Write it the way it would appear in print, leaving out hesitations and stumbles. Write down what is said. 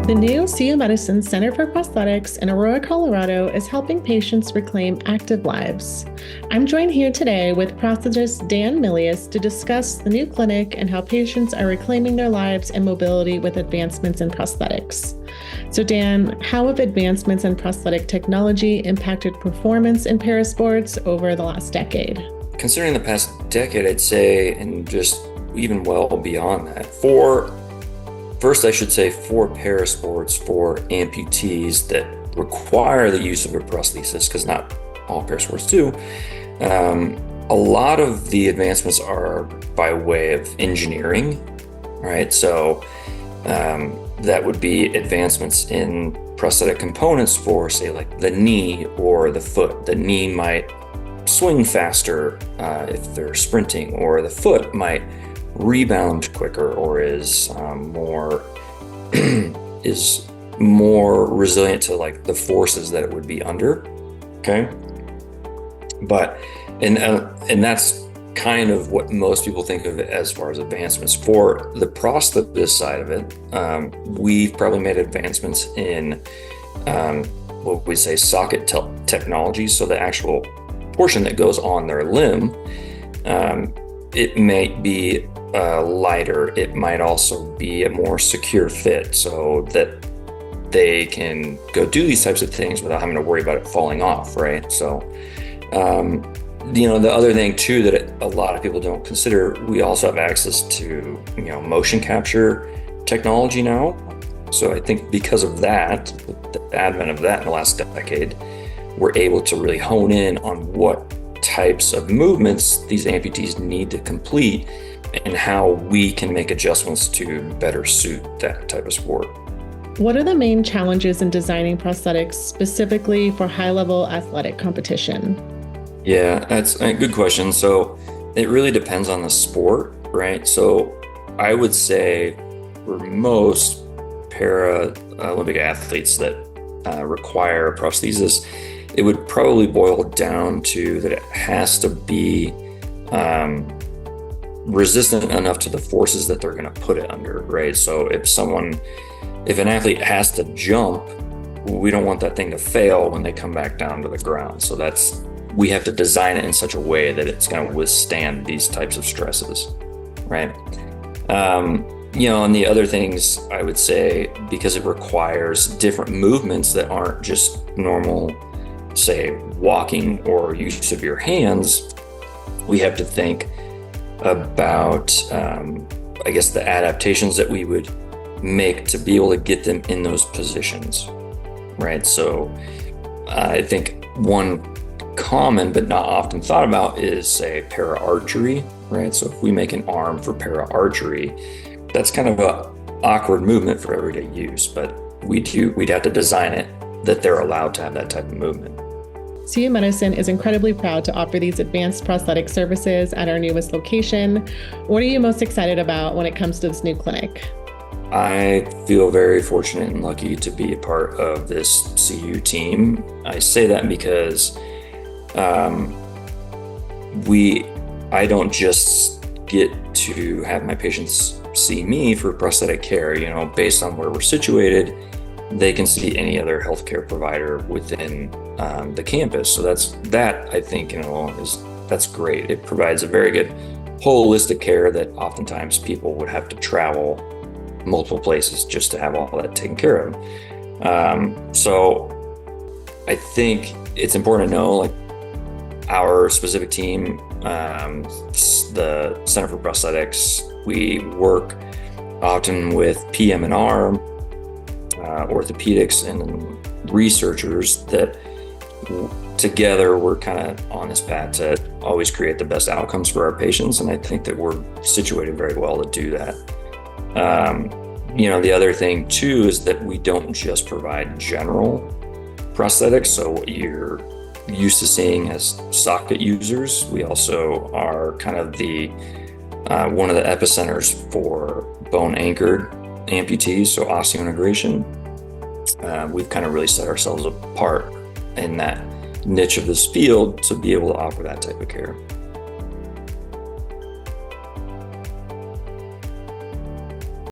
The new CU Medicine Center for Prosthetics in Aurora, Colorado is helping patients reclaim active lives. I'm joined here today with prosthetist Dan Milius to discuss the new clinic and how patients are reclaiming their lives and mobility with advancements in prosthetics. So Dan, how have advancements in prosthetic technology impacted performance in parasports over the last decade? Considering the past decade, I'd say, and just even well beyond that, First, I should say for parasports, for amputees that require the use of a prosthesis, because not all parasports do, a lot of the advancements are by way of engineering, right? So that would be advancements in prosthetic components for, say, like the knee or the foot. The knee might swing faster if they're sprinting, or the foot might rebound quicker, or is more resilient to like the forces that it would be under. Okay, but and that's kind of what most people think of it as far as advancements. For the prosthetist side of it, we've probably made advancements in what we say socket technology. So the actual portion that goes on their limb, it might be lighter. It might also be a more secure fit, so that they can go do these types of things without having to worry about it falling off, right? So, the other thing too that a lot of people don't consider, we also have access to, motion capture technology now. So I think because of that, with the advent of that in the last decade, we're able to really hone in on what types of movements these amputees need to complete and how we can make adjustments to better suit that type of sport. What are the main challenges in designing prosthetics specifically for high-level athletic competition? Yeah, that's a good question. So it really depends on the sport, right? So I would say for most Paralympic athletes that require a prosthesis, it would probably boil down to that it has to be resistant enough to the forces that they're going to put it under, right? So if an athlete has to jump, we don't want that thing to fail when they come back down to the ground. So we have to design it in such a way that it's going to withstand these types of stresses, right? And the other things I would say, because it requires different movements that aren't just normal, say, walking or use of your hands, we have to think about, the adaptations that we would make to be able to get them in those positions, right? So I think one common but not often thought about is, say, para archery, right? So if we make an arm for para archery, that's kind of an awkward movement for everyday use, but we'd have to design it that they're allowed to have that type of movement. CU Medicine is incredibly proud to offer these advanced prosthetic services at our newest location. What are you most excited about when it comes to this new clinic? I feel very fortunate and lucky to be a part of this CU team. I say that because I don't just get to have my patients see me for prosthetic care, based on where we're situated. They can see any other healthcare provider within the campus. So that I think that's great. It provides a very good holistic care that oftentimes people would have to travel multiple places just to have all that taken care of. So I think it's important to know, like, our specific team, the Center for Prosthetics, we work often with PM&R, orthopedics, and researchers that together we're kind of on this path to always create the best outcomes for our patients. And I think that we're situated very well to do that. The other thing too is that we don't just provide general prosthetics. So what you're used to seeing as socket users, we also are kind of one of the epicenters for bone anchored amputees, so osseointegration. We've kind of really set ourselves apart in that niche of this field to be able to offer that type of care.